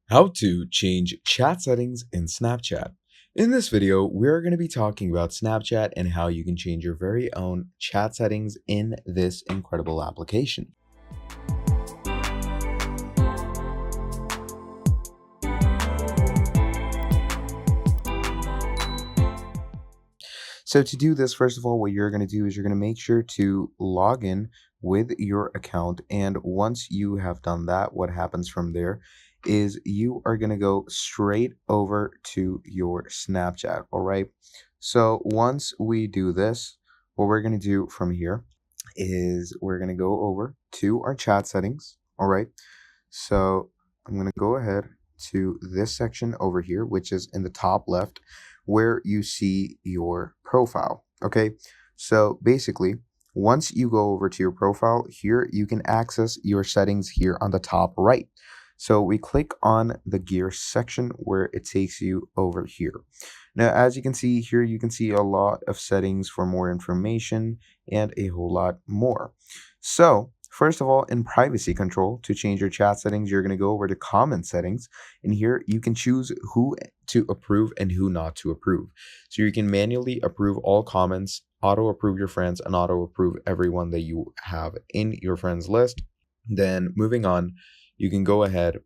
How to change chat settings in Snapchat. In this video, we're going to be talking about Snapchat and how you can change your very own chat settings in this incredible application. So to do this, first of all, what you're going to do is you're going to make sure to log in with your account. And once you have done that, what happens from there is you are going to go straight over to your Snapchat. All right. So once we do this, what we're going to do from here is we're going to go over to our chat settings. All right. So I'm going to go ahead to this section over here, which is in the top left where you see your profile. Okay. So basically, once you go over to your profile here, you can access your settings here on the top right. So we click on the gear section where it takes you over here. Now, as you can see here, you can see a lot of settings for more information and a whole lot more. So first of all, in privacy control, to change your chat settings, you're going to go over to comment settings. And here you can choose who to approve and who not to approve. So you can manually approve all comments, auto approve your friends, and auto approve everyone that you have in your friends list. Then moving on, you can go ahead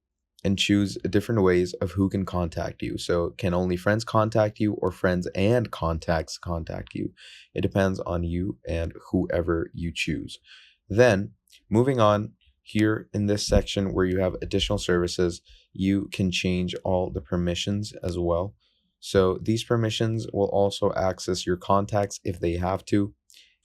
and choose different ways of who can contact you. So can only friends contact you or friends and contacts contact you? It depends on you and whoever you choose. Then moving on, here in this section where you have additional services, you can change all the permissions as well. So these permissions will also access your contacts if they have to.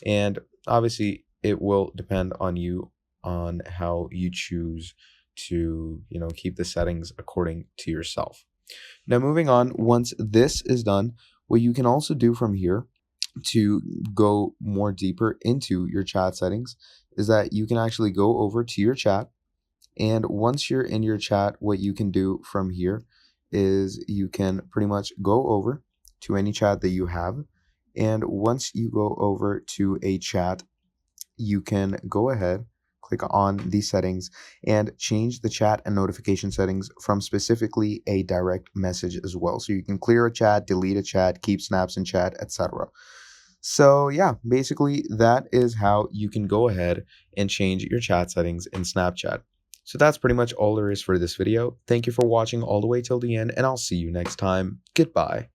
And obviously it will depend on you on how you choose to, keep the settings according to yourself. Now moving on, once this is done, what you can also do from here to go more deeper into your chat settings is that you can actually go over to your chat. And once you're in your chat, what you can do from here is you can pretty much go over to any chat that you have. And once you go over to a chat, you can go ahead, click on these settings and change the chat and notification settings from specifically a direct message as well. So you can clear a chat, delete a chat, keep snaps in chat, etc. So yeah, basically that is how you can go ahead and change your chat settings in Snapchat. So that's pretty much all there is for this video. Thank you for watching all the way till the end, and I'll see you next time. Goodbye.